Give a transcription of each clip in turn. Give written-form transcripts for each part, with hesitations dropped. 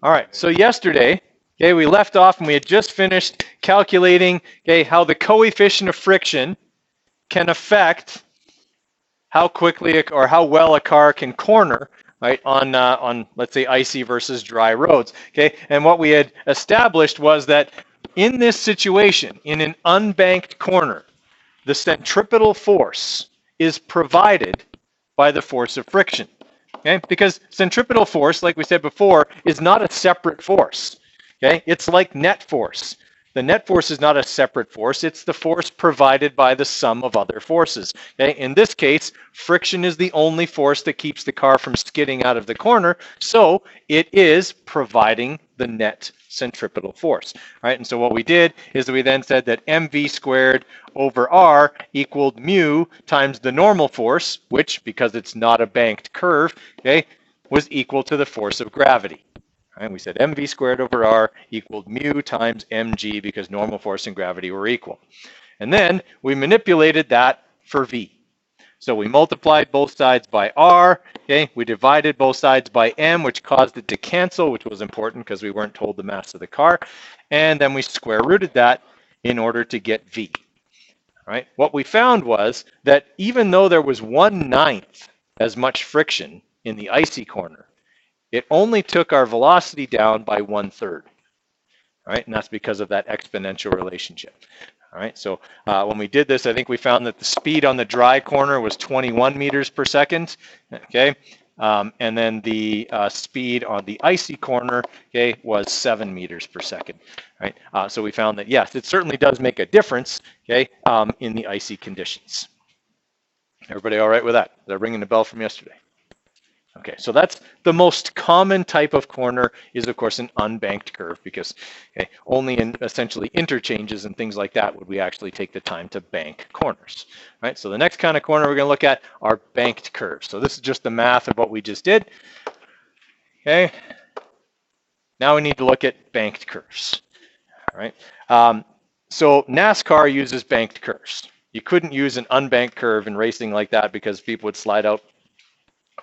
All right, so yesterday, okay, we left off and we had just finished calculating, okay, how the coefficient of friction can affect how quickly or how well a car can corner, right, on let's say icy versus dry roads, okay? And what we had established was that in this situation, in an unbanked corner, the centripetal force is provided by the force of friction. Okay, because centripetal force, like we said before, is not a separate force. Okay, it's like net force. The net force is not a separate force. It's the force provided by the sum of other forces. Okay, in this case, friction is the only force that keeps the car from skidding out of the corner. So it is providing the net centripetal force. Right, and so what we did is that we then said that mv squared over r equaled mu times the normal force, which, because it's not a banked curve, okay, was equal to the force of gravity. And we said mv squared over r equaled mu times mg because normal force and gravity were equal. And then we manipulated that for v. So we multiplied both sides by r, okay? We divided both sides by m, which caused it to cancel, which was important because we weren't told the mass of the car. And then we square rooted that in order to get v. Right? What we found was that even though there was 1/9 as much friction in the icy corner, it only took our velocity down by 1/3. Right? And that's because of that exponential relationship. All right, so when we did this, I think we found that the speed on the dry corner was 21 meters per second, okay? And then the speed on the icy corner, okay, was 7 meters per second, right? So we found that, yes, it certainly does make a difference, okay, in the icy conditions. Everybody all right with that? Is that ringing the bell from yesterday? Okay, so that's the most common type of corner is, of course, an unbanked curve because only in essentially interchanges and things like that would we actually take the time to bank corners. Right, so the next kind of corner we're going to look at are banked curves. So this is just the math of what we just did. Okay, now we need to look at banked curves. All right, so NASCAR uses banked curves. You couldn't use an unbanked curve in racing like that because people would slide out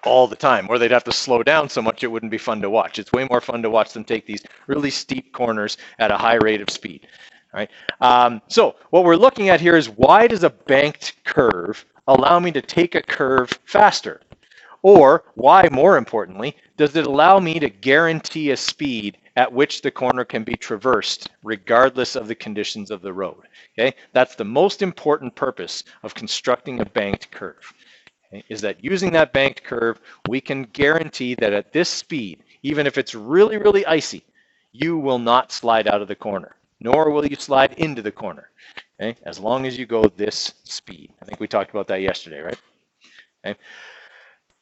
all the time, or they'd have to slow down so much it wouldn't be fun to watch. It's way more fun to watch them take these really steep corners at a high rate of speed. All right. So what we're looking at here is, why does a banked curve allow me to take a curve faster? Or why, more importantly, does it allow me to guarantee a speed at which the corner can be traversed regardless of the conditions of the road? Okay, that's the most important purpose of constructing a banked curve. Is that using that banked curve, we can guarantee that at this speed, even if it's really, really icy, you will not slide out of the corner, nor will you slide into the corner, okay, as long as you go this speed. I think we talked about that yesterday, right? Okay.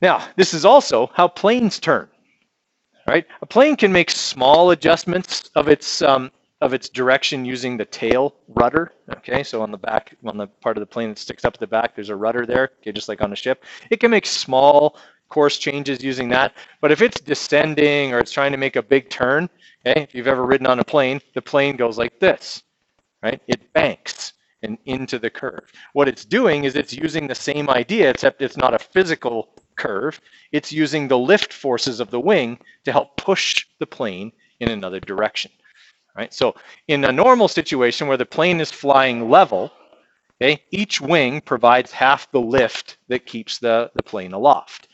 Now, this is also how planes turn, right? A plane can make small adjustments of its direction using the tail rudder. Okay, so on the back, on the part of the plane that sticks up the back, there's a rudder there, okay, just like on a ship. It can make small course changes using that, but if it's descending or it's trying to make a big turn, okay, if you've ever ridden on a plane, the plane goes like this, right? It banks and into the curve. What it's doing is it's using the same idea, except it's not a physical curve. It's using the lift forces of the wing to help push the plane in another direction. Right? So in a normal situation where the plane is flying level, okay, each wing provides half the lift that keeps the plane aloft.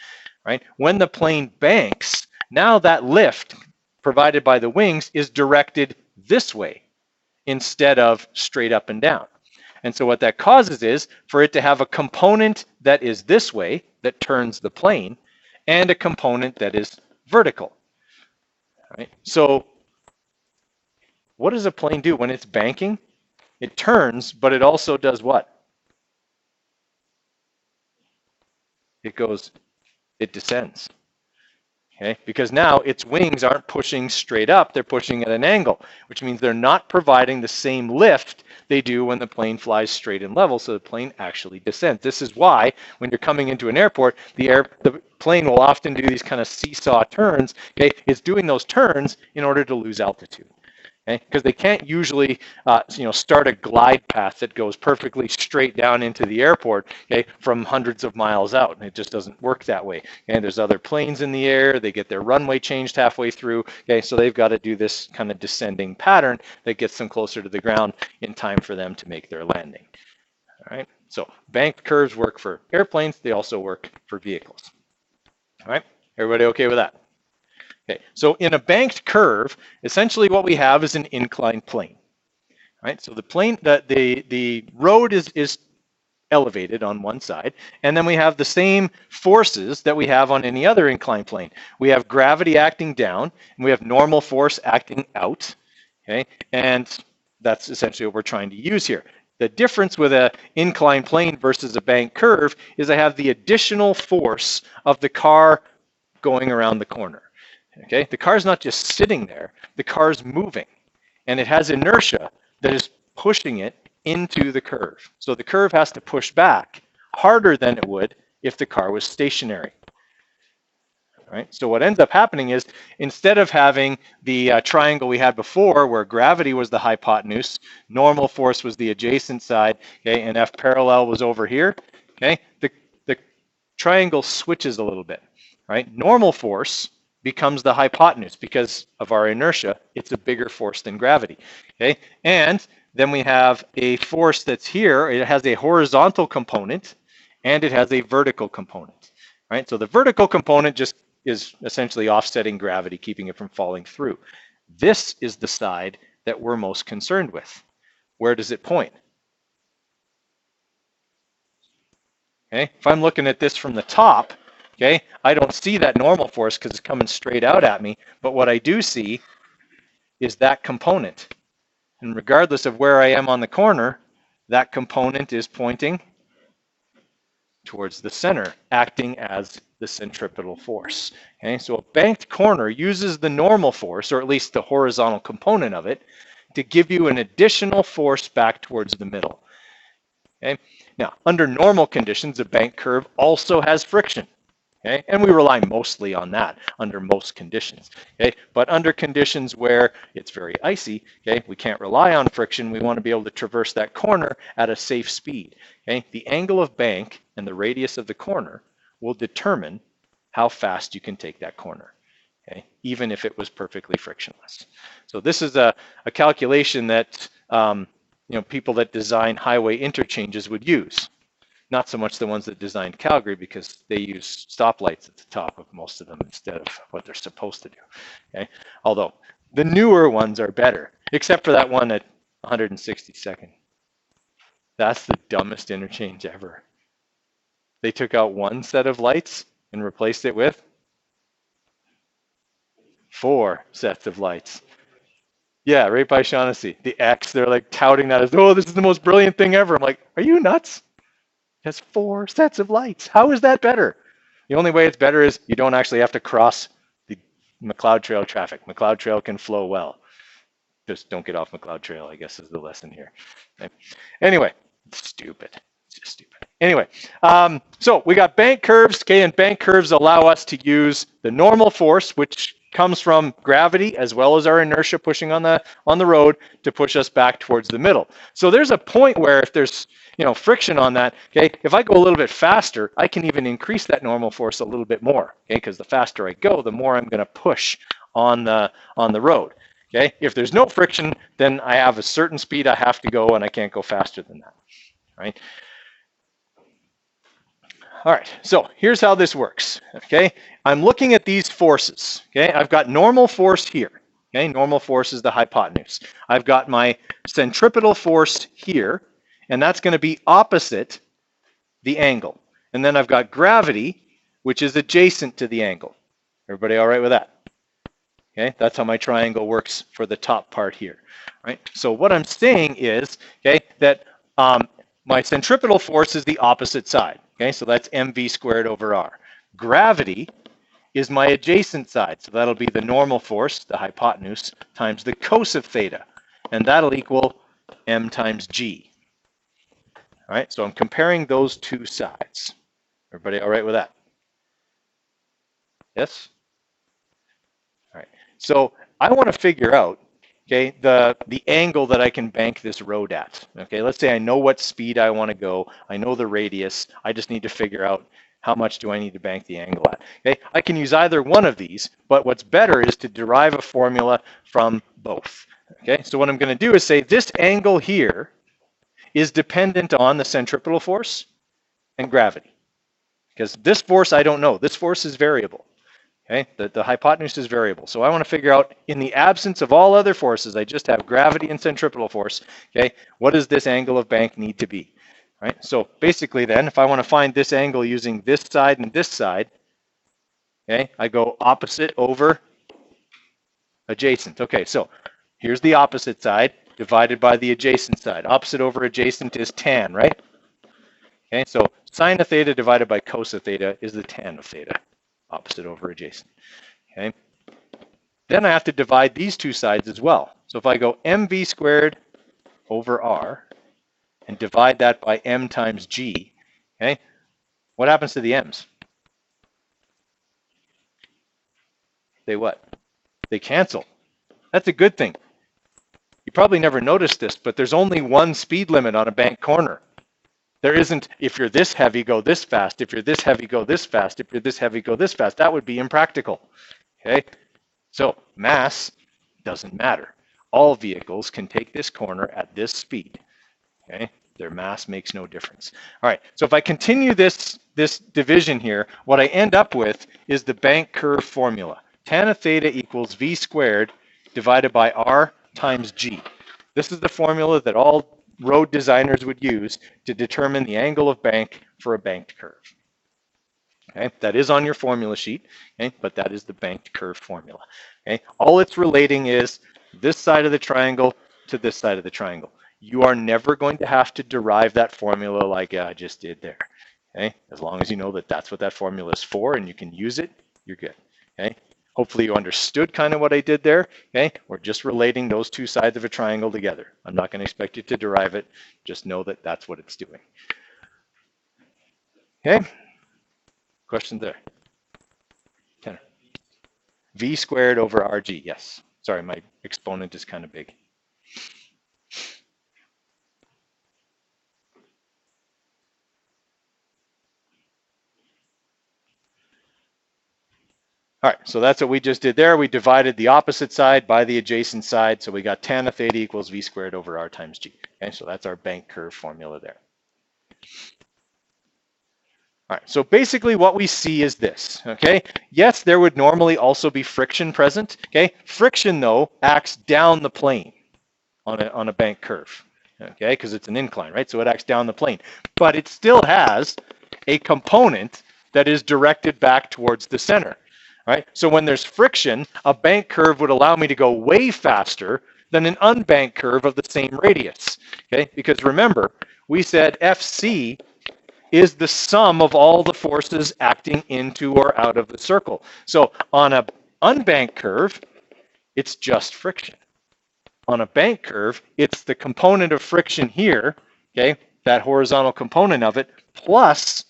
Right? When the plane banks, now that lift provided by the wings is directed this way instead of straight up and down. And so what that causes is for it to have a component that is this way, that turns the plane, and a component that is vertical. Right? So what does a plane do when it's banking? It turns, but it also does what? It descends. Okay? Because now its wings aren't pushing straight up, they're pushing at an angle, which means they're not providing the same lift they do when the plane flies straight and level, so the plane actually descends. This is why when you're coming into an airport, the plane will often do these kind of seesaw turns. Okay? It's doing those turns in order to lose altitude. Okay, because they can't usually, start a glide path that goes perfectly straight down into the airport, okay, from hundreds of miles out. And it just doesn't work that way. And there's other planes in the air. They get their runway changed halfway through. Okay, so they've got to do this kind of descending pattern that gets them closer to the ground in time for them to make their landing. All right. So banked curves work for airplanes. They also work for vehicles. All right. Everybody okay with that? Okay, so in a banked curve, essentially what we have is an inclined plane. Right, so the plane, the road is elevated on one side, and then we have the same forces that we have on any other inclined plane. We have gravity acting down, and we have normal force acting out. Okay, and that's essentially what we're trying to use here. The difference with an inclined plane versus a banked curve is I have the additional force of the car going around the corner. Okay, the car's not just sitting there, the car's moving, and it has inertia that is pushing it into the curve. So the curve has to push back harder than it would if the car was stationary. Right? So what ends up happening is instead of having the triangle we had before where gravity was the hypotenuse, normal force was the adjacent side, okay, and F parallel was over here, okay, the triangle switches a little bit. Right? Normal force becomes the hypotenuse because of our inertia. It's a bigger force than gravity. Okay, and then we have a force that's here. It has a horizontal component and it has a vertical component. Right, so the vertical component just is essentially offsetting gravity, keeping it from falling through. This is the side that we're most concerned with. Where does it point? Okay, if I'm looking at this from the top, okay, I don't see that normal force because it's coming straight out at me, but what I do see is that component. And regardless of where I am on the corner, that component is pointing towards the center, acting as the centripetal force. Okay, so a banked corner uses the normal force, or at least the horizontal component of it, to give you an additional force back towards the middle. Okay, now under normal conditions, a banked curve also has friction. Okay, and we rely mostly on that under most conditions. Okay, but under conditions where it's very icy, okay, we can't rely on friction. We want to be able to traverse that corner at a safe speed. Okay, the angle of bank and the radius of the corner will determine how fast you can take that corner. Okay, even if it was perfectly frictionless. So this is a calculation that people that design highway interchanges would use. Not so much the ones that designed Calgary because they use stoplights at the top of most of them instead of what they're supposed to do. Okay? Although the newer ones are better, except for that one at 162nd. That's the dumbest interchange ever. They took out one set of lights and replaced it with 4 sets of lights. Yeah, right by Shaughnessy. The X, they're like touting that as, oh, this is the most brilliant thing ever. I'm like, are you nuts? It has 4 sets of lights. How is that better? The only way it's better is you don't actually have to cross the McLeod Trail traffic. McLeod Trail can flow well. Just don't get off McLeod Trail, I guess, is the lesson here. Okay. Anyway, it's stupid. It's just stupid. Anyway, so we got bank curves, okay, and bank curves allow us to use the normal force, which comes from gravity as well as our inertia pushing on the road to push us back towards the middle. So there's a point where if there's friction on that, okay, if I go a little bit faster, I can even increase that normal force a little bit more, okay, because the faster I go, the more I'm going to push on the road. Okay, if there's no friction, then I have a certain speed I have to go, and I can't go faster than that. Right. All right, so here's how this works. Okay, I'm looking at these forces. Okay, I've got normal force here. Okay, normal force is the hypotenuse. I've got my centripetal force here, and that's going to be opposite the angle. And then I've got gravity, which is adjacent to the angle. Everybody all right with that? Okay, that's how my triangle works for the top part here. Right. So what I'm saying is, okay, that my centripetal force is the opposite side. Okay, so that's mv squared over r. Gravity is my adjacent side, so that'll be the normal force, the hypotenuse, times the cos of theta, and that'll equal m times g. All right, so I'm comparing those two sides. Everybody all right with that? Yes? All right, so I want to figure out, okay, the angle that I can bank this road at. Okay, let's say I know what speed I want to go. I know the radius. I just need to figure out how much do I need to bank the angle at. Okay, I can use either one of these, but what's better is to derive a formula from both. Okay, so what I'm going to do is say this angle here is dependent on the centripetal force and gravity. Because this force I don't know. This force is variable. Okay, the hypotenuse is variable. So I want to figure out, in the absence of all other forces, I just have gravity and centripetal force. Okay, what does this angle of bank need to be? Right. So basically then, if I want to find this angle using this side and this side, okay, I go opposite over adjacent. Okay, so here's the opposite side divided by the adjacent side. Opposite over adjacent is tan, right? Okay, so sine of theta divided by cos of theta is the tan of theta, opposite over adjacent. Okay, then I have to divide these two sides as well. So if I go mv squared over r and divide that by m times g, okay, what happens to the m's? They what? They cancel. That's a good thing. You probably never noticed this, but there's only one speed limit on a bank corner. There isn't, if you're this heavy, go this fast. If you're this heavy, go this fast. If you're this heavy, go this fast. That would be impractical. Okay? So mass doesn't matter. All vehicles can take this corner at this speed. Okay? Their mass makes no difference. All right, so if I continue this division here, what I end up with is the bank curve formula. Tan of theta equals v squared divided by r times g. This is the formula that all road designers would use to determine the angle of bank for a banked curve. Okay, that is on your formula sheet, okay, but that is the banked curve formula. Okay, all it's relating is this side of the triangle to this side of the triangle. You are never going to have to derive that formula like I just did there. Okay, as long as you know that that's what that formula is for and you can use it, you're good. Okay. Hopefully you understood kind of what I did there. Okay, we're just relating those two sides of a triangle together. I'm not going to expect you to derive it. Just know that that's what it's doing. Okay, question there? Tanner. V squared over RG, yes. Sorry, my exponent is kind of big. All right, so that's what we just did there. We divided the opposite side by the adjacent side. So we got tan of theta equals v squared over r times g. Okay, so that's our bank curve formula there. All right, so basically what we see is this, okay? Yes, there would normally also be friction present, okay? Friction, though, acts down the plane on a bank curve, okay? Because it's an incline, right? So it acts down the plane. But it still has a component that is directed back towards the center. Right? So when there's friction, a bank curve would allow me to go way faster than an unbanked curve of the same radius. Okay? Because remember, we said FC is the sum of all the forces acting into or out of the circle. So on an unbanked curve, it's just friction. On a bank curve, it's the component of friction here, okay, that horizontal component of it, plus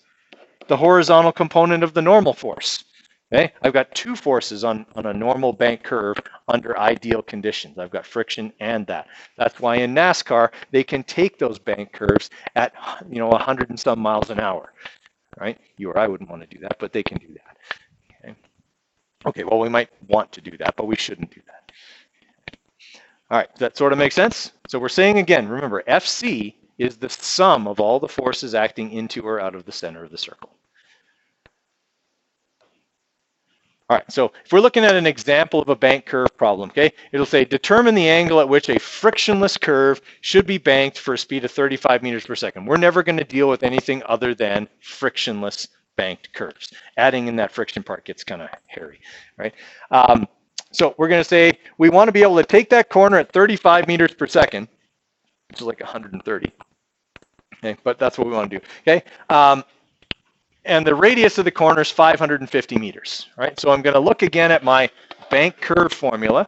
the horizontal component of the normal force. Okay, I've got two forces on a normal bank curve under ideal conditions. I've got friction and that. That's why in NASCAR, they can take those bank curves at 100 and some miles an hour. Right? You or I wouldn't want to do that, but they can do that. Okay, okay, well, we might want to do that, but we shouldn't do that. All right, does that sort of make sense? So we're saying again, remember, FC is the sum of all the forces acting into or out of the center of the circle. All right, so if we're looking at an example of a bank curve problem, okay, it'll say determine the angle at which a frictionless curve should be banked for a speed of 35 meters per second. We're never going to deal with anything other than frictionless banked curves. Adding in that friction part gets kind of hairy, right? So we're going to say we want to be able to take that corner at 35 meters per second, which is like 130. Okay, but that's what we want to do. Okay. And the radius of the corner is 550 meters, right? So I'm going to look again at my bank curve formula.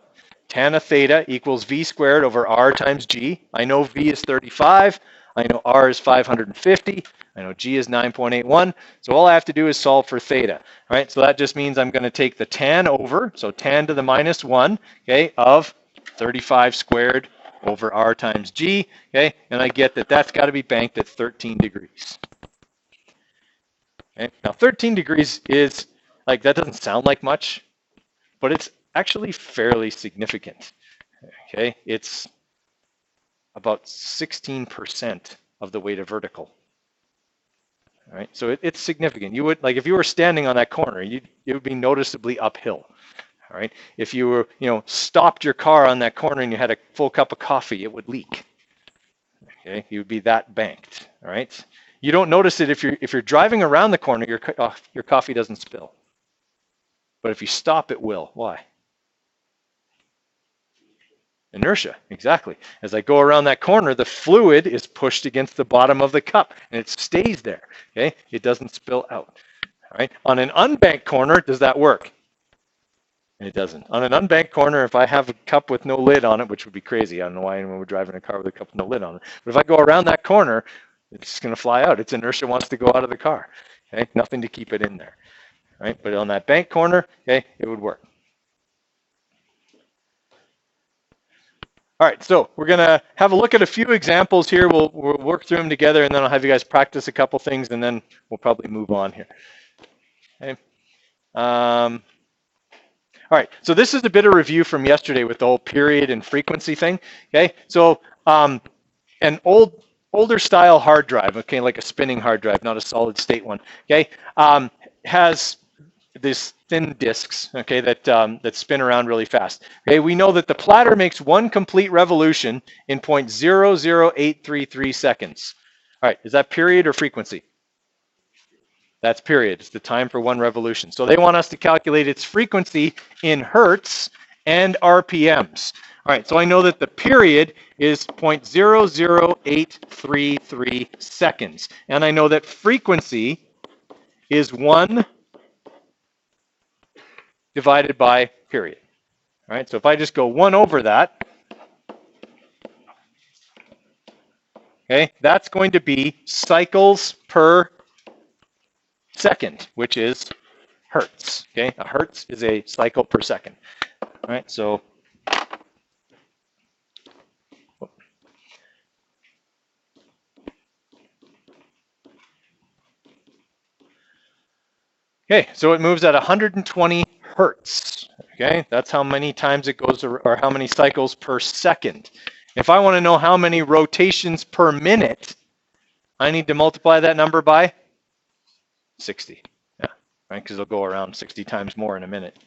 Tan of theta equals v squared over r times g. I know v is 35. I know r is 550. I know g is 9.81. So all I have to do is solve for theta, right? So that just means I'm going to take the tan over, so tan to the minus 1, okay, of 35 squared over r times g, okay? And I get that that's got to be banked at 13 degrees. Okay? Now 13 degrees is, like, that doesn't sound like much, but it's actually fairly significant, okay? It's about 16% of the way to vertical. All right, so it's significant. You would, like, if you were standing on that corner, it would be noticeably uphill. All right, if you were, stopped your car on that corner and you had a full cup of coffee, it would leak. Okay, you would be that banked. All right, you don't notice it if you're driving around the corner, your coffee doesn't spill. But if you stop, it will. Why? Inertia, exactly. As I go around that corner, the fluid is pushed against the bottom of the cup and it stays there, okay? It doesn't spill out, all right? On an unbanked corner, does that work? It doesn't. On an unbanked corner, if I have a cup with no lid on it, which would be crazy, I don't know why anyone would drive in a car with a cup with no lid on it, but if I go around that corner, it's just gonna fly out. Its inertia wants to go out of the car, okay? Nothing to keep it in there, right? But on that banked corner, okay, it would work. All right, so we're going to have a look at a few examples here. We'll work through them together, and then I'll have you guys practice a couple things, and then we'll probably move on here. Okay. All right, so this is a bit of review from yesterday with the whole period and frequency thing. Okay, so an older style hard drive, okay, like a spinning hard drive, not a solid state one, okay, has these thin disks, okay, that spin around really fast. Okay, we know that the platter makes one complete revolution in 0.00833 seconds. All right, is that period or frequency? That's period. It's the time for one revolution. So they want us to calculate its frequency in Hertz and RPMs. All right, so I know that the period is 0.00833 seconds. And I know that frequency is 1 divided by period. All right, so if I just go 1 over that, okay, that's going to be cycles per second, which is Hertz. Okay, a Hertz is a cycle per second. All right, so okay, so it moves at 120 Hertz. Okay, that's how many times it goes, or how many cycles per second. If I want to know how many rotations per minute, I need to multiply that number by 60. Yeah, right, because it'll go around 60 times more in a minute.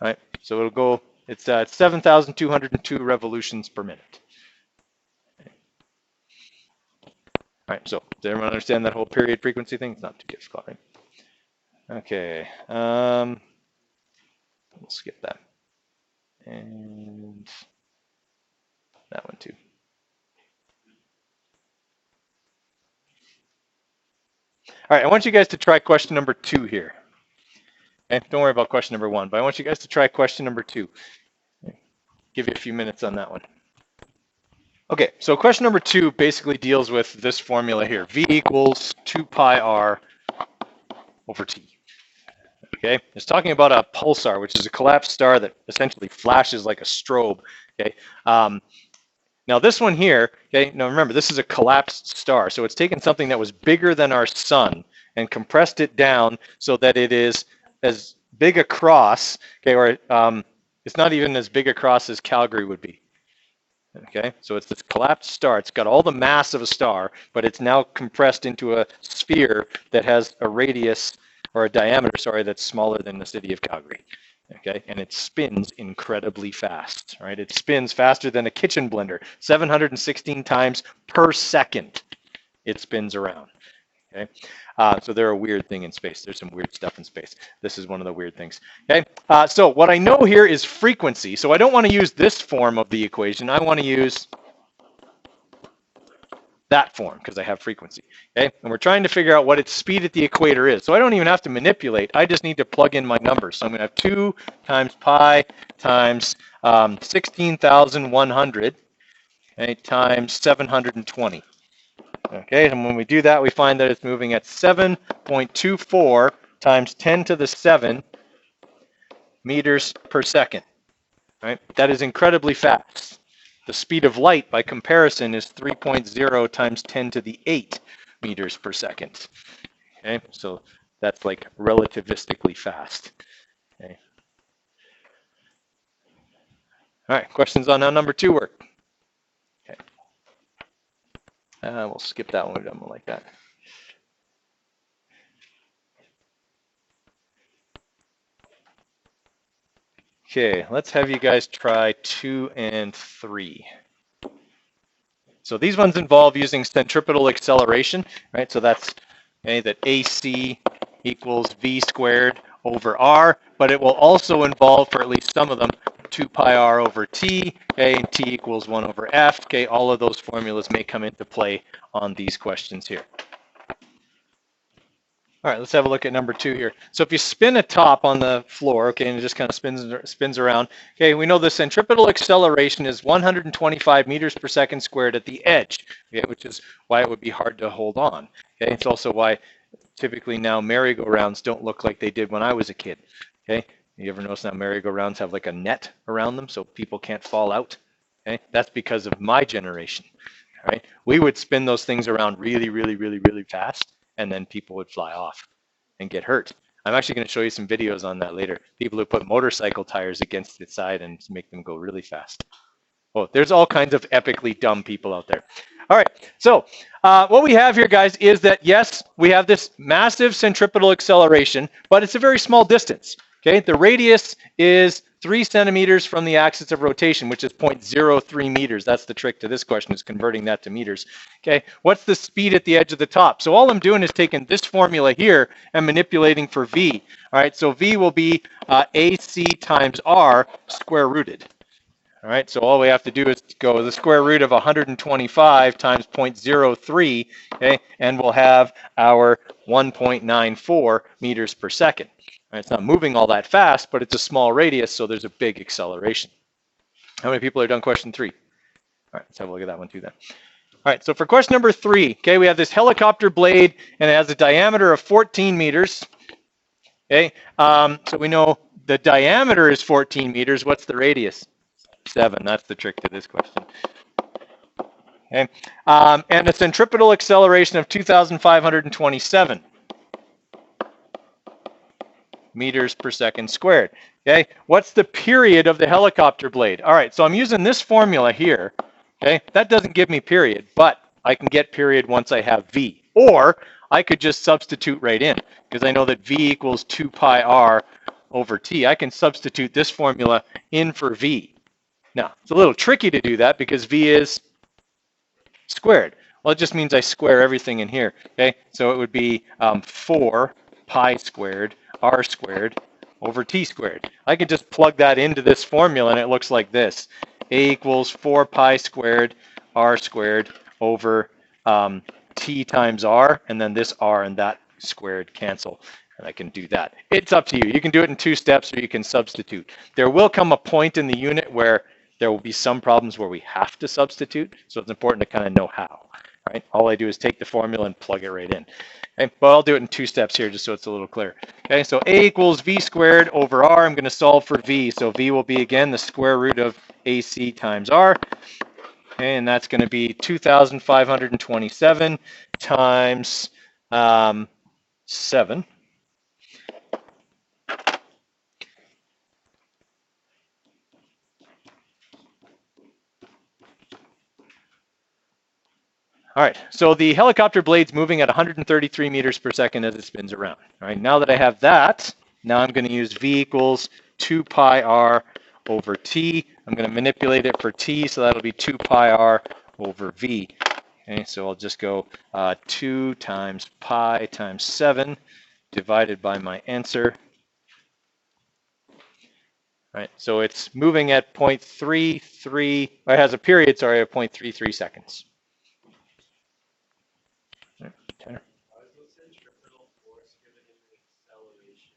All right, so it'll go, it's 7,202 revolutions per minute. All right, so does everyone understand that whole period frequency thing? It's not too difficult, right? Okay, we'll skip that. And that one too. All right, I want you guys to try question number 2 here. Okay, don't worry about question number 1, but I want you guys to try question number 2. Give you a few minutes on that one. Okay, so question number 2 basically deals with this formula here. V equals 2 pi r over t. Okay, it's talking about a pulsar, which is a collapsed star that essentially flashes like a strobe. Okay, now this one here, okay, now remember, this is a collapsed star, so it's taken something that was bigger than our sun and compressed it down so that it is as big across, okay, or it's not even as big across as Calgary would be. Okay, so it's this collapsed star. It's got all the mass of a star, but it's now compressed into a sphere that has a radius, or a diameter, sorry, that's smaller than the city of Calgary. Okay, and it spins incredibly fast, right? It spins faster than a kitchen blender, 716 times per second it spins around. Okay, so they're a weird thing in space. There's some weird stuff in space. This is one of the weird things. Okay, so what I know here is frequency. So I don't want to use this form of the equation. I want to use that form because I have frequency. Okay, and we're trying to figure out what its speed at the equator is. So I don't even have to manipulate. I just need to plug in my numbers. So I'm going to have 2 times pi times 16,100, okay, times 720. Okay, and when we do that, we find that it's moving at 7.24 times 10 to the 7 meters per second. Right? That is incredibly fast. The speed of light, by comparison, is 3.0 times 10 to the 8 meters per second. Okay, so that's like relativistically fast. Okay. All right, questions on how number 2 work? Okay. We'll skip that one. We're done like that. Okay, let's have you guys try 2 and 3. So these ones involve using centripetal acceleration, right? So that's that AC equals V squared over R, but it will also involve, for at least some of them, 2 pi R over T, okay, and T equals 1 over F, okay? All of those formulas may come into play on these questions here. All right, let's have a look at number 2 here. So if you spin a top on the floor, okay, and it just kind of spins around, okay, we know the centripetal acceleration is 125 meters per second squared at the edge, okay, which is why it would be hard to hold on. Okay, it's also why typically now merry-go-rounds don't look like they did when I was a kid. Okay, you ever notice now merry-go-rounds have like a net around them so people can't fall out? Okay, that's because of my generation. All right, we would spin those things around really, really, really, really fast, and then people would fly off and get hurt. I'm actually going to show you some videos on that later. People who put motorcycle tires against the side and make them go really fast. Oh, there's all kinds of epically dumb people out there. All right, so what we have here, guys, is that, yes, we have this massive centripetal acceleration, but it's a very small distance. Okay, the radius is 3 centimeters from the axis of rotation, which is 0.03 meters. That's the trick to this question, is converting that to meters. Okay, what's the speed at the edge of the top? So all I'm doing is taking this formula here and manipulating for V. All right, so V will be AC times R square rooted. All right, so all we have to do is go the square root of 125 times 0.03, okay, and we'll have our 1.94 meters per second. All right, it's not moving all that fast, but it's a small radius, so there's a big acceleration. How many people have done question 3? All right, let's have a look at that one too then. All right, so for question number 3, okay, we have this helicopter blade, and it has a diameter of 14 meters. Okay, so we know the diameter is 14 meters. What's the radius? 7. That's the trick to this question. Okay, and a centripetal acceleration of 2,527 meters per second squared. Okay, what's the period of the helicopter blade? All right, so I'm using this formula here. Okay, that doesn't give me period, but I can get period once I have V. Or I could just substitute right in, because I know that V equals 2 pi R over T. I can substitute this formula in for V. Now, it's a little tricky to do that because V is squared. Well, it just means I square everything in here, okay? So it would be 4 pi squared R squared over T squared. I can just plug that into this formula and it looks like this. A equals 4 pi squared R squared over T times R, and then this R and that squared cancel. And I can do that. It's up to you. You can do it in 2 steps or you can substitute. There will come a point in the unit where there will be some problems where we have to substitute, so it's important to kind of know how. Right? All I do is take the formula and plug it right in. Okay? But I'll do it in 2 steps here just so it's a little clearer. Okay, so A equals V squared over R. I'm going to solve for V. So V will be, again, the square root of AC times R. Okay, and that's going to be 2,527 times 7. All right, so the helicopter blade's moving at 133 meters per second as it spins around. All right, now that I have that, now I'm going to use V equals 2 pi R over T. I'm going to manipulate it for T, so that'll be 2 pi R over V. Okay, so I'll just go 2 times pi times 7 divided by my answer. All right, so it's moving at 0.33, or it has a period, sorry, of 0.33 seconds.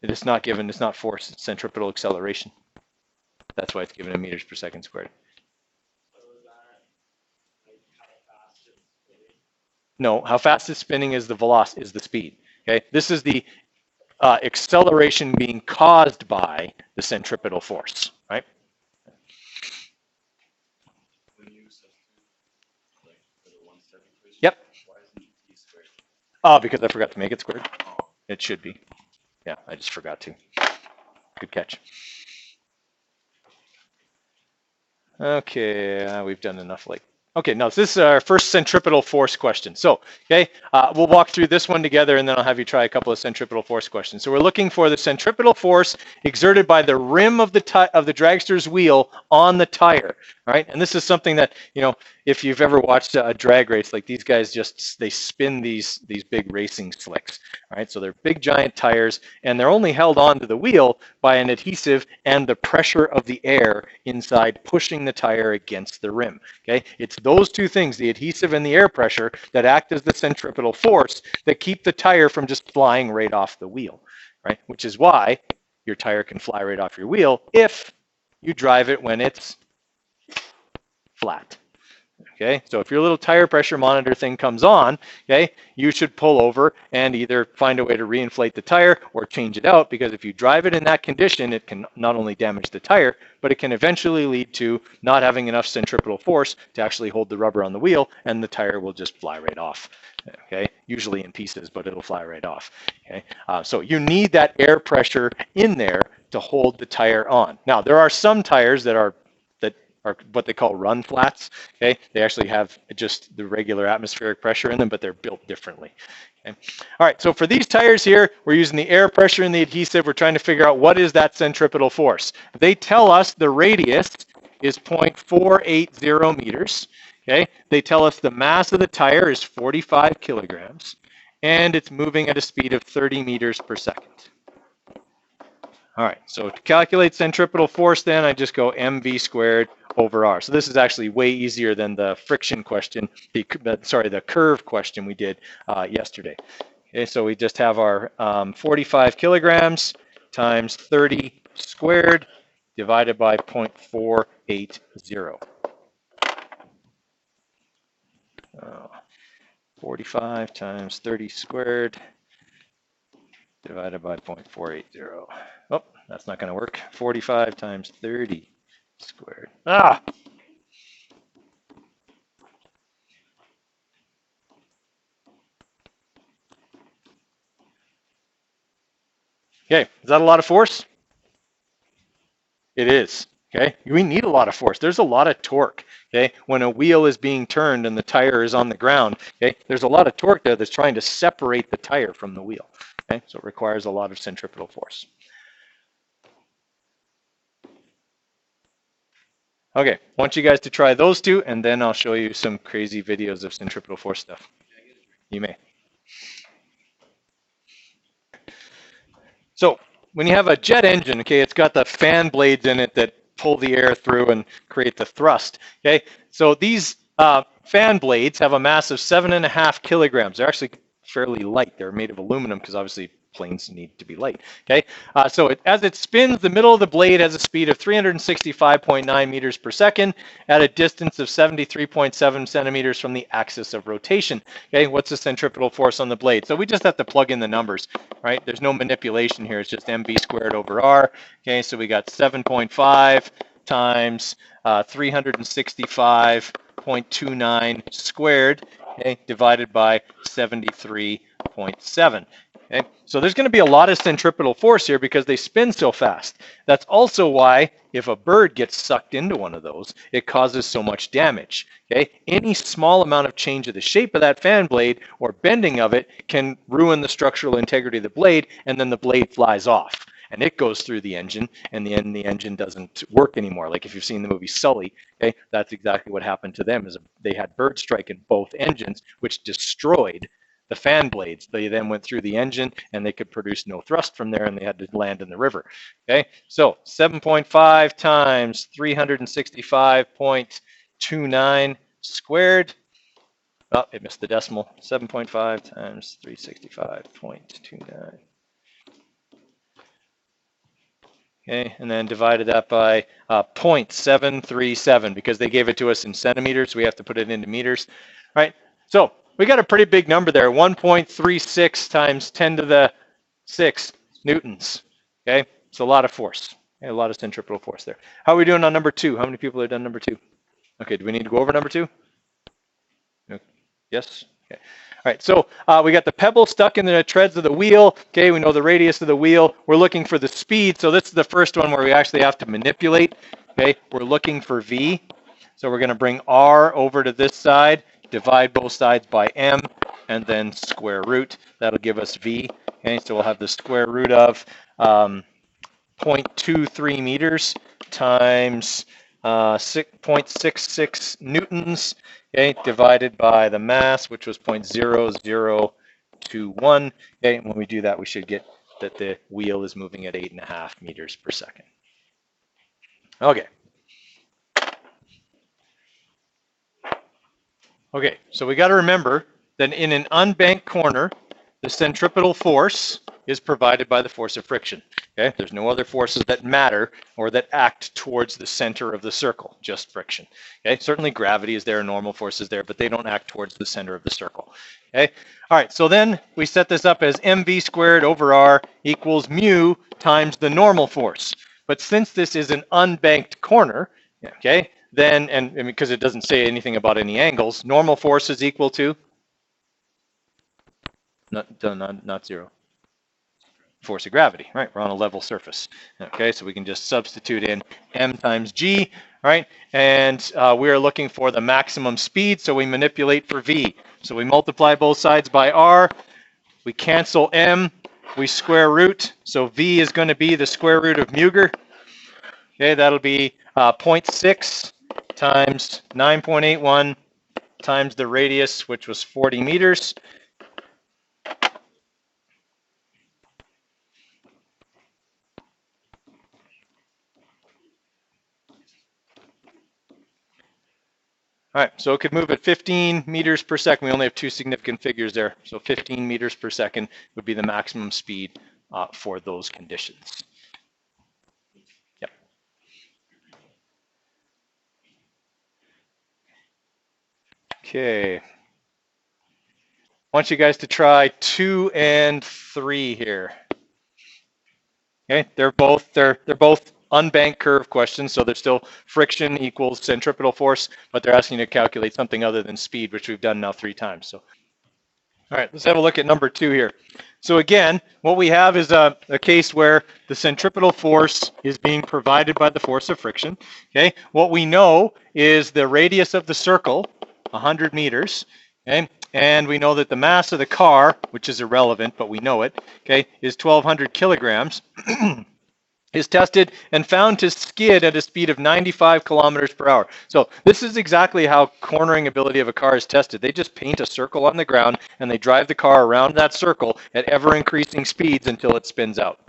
It is not given, it's not force, it's centripetal acceleration. That's why it's given in meters per second squared. No, how fast it's spinning is the velocity, is the speed. Okay, this is the acceleration being caused by the centripetal force, right? Yep. Oh, because I forgot to make it squared. It should be. Yeah, I just forgot to. Good catch. Okay, we've done enough like. Okay, now this is our first centripetal force question. So, okay, we'll walk through this one together and then I'll have you try a couple of centripetal force questions. So we're looking for the centripetal force exerted by the rim of the dragster's wheel on the tire, all right? And this is something that, you know, if you've ever watched a drag race, like these guys they spin these big racing slicks, all right? So they're big giant tires and they're only held onto the wheel by an adhesive and the pressure of the air inside pushing the tire against the rim, okay? It's those two things, the adhesive and the air pressure, that act as the centripetal force that keep the tire from just flying right off the wheel, right? Which is why your tire can fly right off your wheel if you drive it when it's flat. Okay, so if your little tire pressure monitor thing comes on, okay, you should pull over and either find a way to reinflate the tire or change it out, because if you drive it in that condition, it can not only damage the tire, but it can eventually lead to not having enough centripetal force to actually hold the rubber on the wheel, and the tire will just fly right off. Okay, usually in pieces, but it'll fly right off. Okay, so you need that air pressure in there to hold the tire on. Now, there are some tires that are what they call run flats. Okay, they actually have just the regular atmospheric pressure in them, but they're built differently. Okay, all right. So for these tires here, we're using the air pressure and the adhesive. We're trying to figure out what is that centripetal force. They tell us the radius is 0.480 meters. Okay, they tell us the mass of the tire is 45 kilograms, and it's moving at a speed of 30 meters per second. All right, so to calculate centripetal force, then I just go mv squared over r. So this is actually way easier than the friction question, the curve question we did yesterday. Okay, so we just have our 45 kilograms times 30 squared divided by 0.480. 45 times 30 squared divided by 0.480. Oh, that's not going to work. 45 times 30 squared. Ah! Okay, is that a lot of force? It is. Okay, we need a lot of force. There's a lot of torque. Okay, when a wheel is being turned and the tire is on the ground, okay, there's a lot of torque there that's trying to separate the tire from the wheel. Okay, so it requires a lot of centripetal force. Okay, I want you guys to try those two, and then I'll show you some crazy videos of centripetal force stuff. You may. So when you have a jet engine, okay, it's got the fan blades in it that pull the air through and create the thrust. Okay, so these fan blades have a mass of 7.5 kilograms. They're actually fairly light. They're made of aluminum because obviously planes need to be light. Okay, so as it spins, the middle of the blade has a speed of 365.9 meters per second at a distance of 73.7 centimeters from the axis of rotation. Okay, what's the centripetal force on the blade? So we just have to plug in the numbers, right? There's no manipulation here. It's just mv squared over r. Okay, so we got 7.5 times 365.29 squared, okay, divided by 73.7. Okay, so there's going to be a lot of centripetal force here because they spin so fast. That's also why if a bird gets sucked into one of those, it causes so much damage. Okay, any small amount of change of the shape of that fan blade or bending of it can ruin the structural integrity of the blade, and then the blade flies off and it goes through the engine, and the engine doesn't work anymore. Like if you've seen the movie Sully, okay, that's exactly what happened to them. Is they had bird strike in both engines, which destroyed the fan blades. They then went through the engine and they could produce no thrust from there, and they had to land in the river. Okay, so 7.5 times 365.29 squared. Oh, it missed the decimal. 7.5 times 365.29. Okay, and then divided that by 0.737 because they gave it to us in centimeters. We have to put it into meters. All right, so we got a pretty big number there, 1.36 times 10 to the 6 newtons. Okay, it's a lot of force. Okay, a lot of centripetal force there. How are we doing on number 2? How many people have done number 2? Okay, do we need to go over number 2? Yes? Okay. All right, so we got the pebble stuck in the treads of the wheel. Okay, we know the radius of the wheel. We're looking for the speed. So this is the first one where we actually have to manipulate. Okay, we're looking for V. So we're going to bring R over to this side, divide both sides by M, and then square root. That'll give us V. Okay, so we'll have the square root of 0.23 meters times 0.66 newtons, okay, divided by the mass, which was 0.0021. Okay, and when we do that, we should get that the wheel is moving at 8.5 meters per second. Okay. Okay, so we got to remember that in an unbanked corner, the centripetal force is provided by the force of friction. Okay, there's no other forces that matter or that act towards the center of the circle, just friction. Okay, certainly gravity is there, normal force is there, but they don't act towards the center of the circle. Okay, all right, so then we set this up as mv squared over r equals mu times the normal force. But since this is an unbanked corner, okay, then, and because it doesn't say anything about any angles, normal force is equal to? Not zero. Force of gravity, right? We're on a level surface. Okay, so we can just substitute in m times g, right? And we are looking for the maximum speed, so we manipulate for v. So we multiply both sides by r, we cancel m, we square root, so v is going to be the square root of Muger. Okay, that'll be 0.6 times 9.81 times the radius, which was 40 meters. All right, so it could move at 15 meters per second. We only have two significant figures there. So 15 meters per second would be the maximum speed for those conditions. Yep. Okay. I want you guys to try 2 and 3 here. Okay, they're both unbanked curve questions, so they're still friction equals centripetal force, but they're asking you to calculate something other than speed, which we've done now 3 times. So, all right, let's have a look at number 2 here. So again, what we have is a case where the centripetal force is being provided by the force of friction. Okay, what we know is the radius of the circle, 100 meters. Okay, and we know that the mass of the car, which is irrelevant, but we know it, okay, is 1,200 kilograms. Is tested and found to skid at a speed of 95 kilometers per hour. So this is exactly how cornering ability of a car is tested. They just paint a circle on the ground and they drive the car around that circle at ever increasing speeds until it spins out.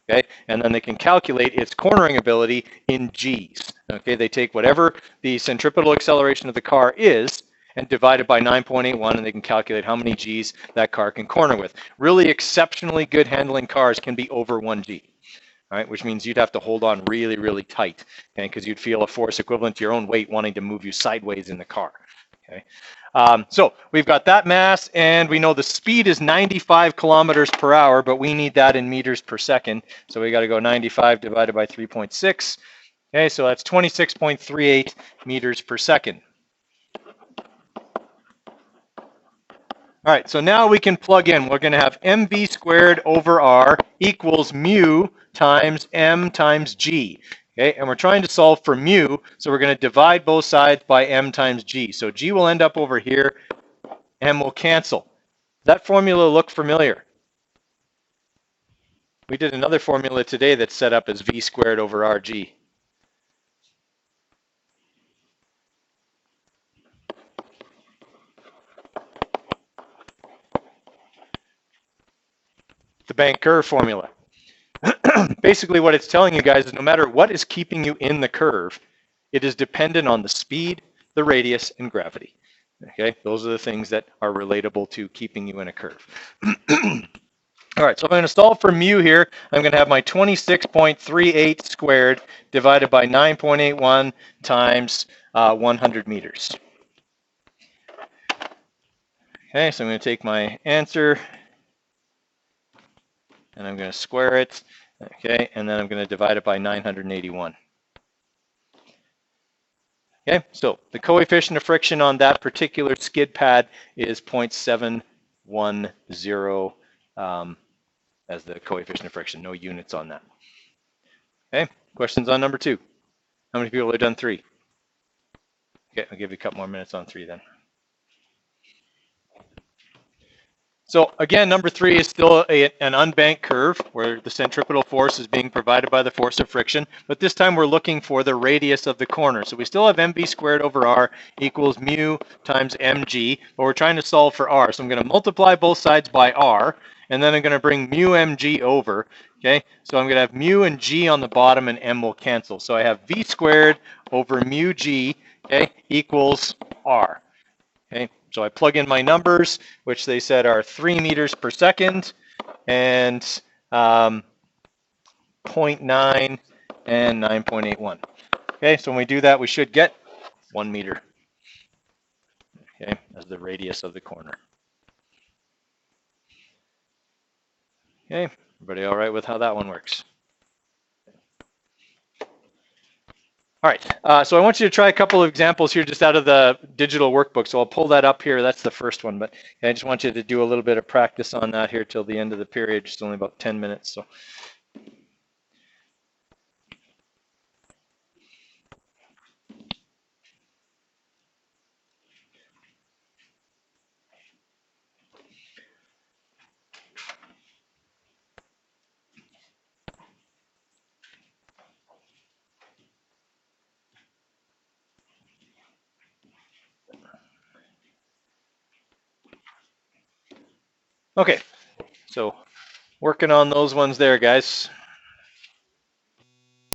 Okay, and then they can calculate its cornering ability in G's. Okay, they take whatever the centripetal acceleration of the car is and divide it by 9.81, and they can calculate how many G's that car can corner with. Really exceptionally good handling cars can be over 1 G. All right, which means you'd have to hold on really, really tight, okay, because you'd feel a force equivalent to your own weight wanting to move you sideways in the car. Okay, so we've got that mass, and we know the speed is 95 kilometers per hour, but we need that in meters per second. So we got to go 95 divided by 3.6. Okay, so that's 26.38 meters per second. All right, so now we can plug in. We're going to have mv squared over r equals mu times m times g. Okay, and we're trying to solve for mu, so we're going to divide both sides by m times g. So g will end up over here, m will cancel. Does that formula look familiar? We did another formula today that's set up as v squared over rg. The Bank curve formula. Basically what it's telling you guys is no matter what is keeping you in the curve, it is dependent on the speed, the radius, and gravity. Okay, those are the things that are relatable to keeping you in a curve. All right, so I'm going to solve for mu here. I'm going to have my 26.38 squared divided by 9.81 times 100 meters. Okay, so I'm going to take my answer and I'm going to square it, okay, and then I'm going to divide it by 981. Okay, so the coefficient of friction on that particular skid pad is 0.710 as the coefficient of friction, no units on that. Okay, questions on number 2? How many people have done 3? Okay, I'll give you a couple more minutes on 3 then. So again, number 3 is still an unbanked curve where the centripetal force is being provided by the force of friction, but this time we're looking for the radius of the corner. So we still have mv squared over r equals mu times mg, but we're trying to solve for r. So I'm going to multiply both sides by r, and then I'm going to bring mu mg over. Okay, so I'm going to have mu and g on the bottom, and m will cancel. So I have v squared over mu g, okay, equals r. Okay, so I plug in my numbers, which they said are 3 meters per second and 0.9 and 9.81. Okay, so when we do that, we should get 1 meter, okay, as the radius of the corner. Okay, everybody all right with how that one works? All right, so I want you to try a couple of examples here just out of the digital workbook. So I'll pull that up here. That's the first one, but I just want you to do a little bit of practice on that here till the end of the period, just only about 10 minutes. So. Okay, so working on those ones there, guys.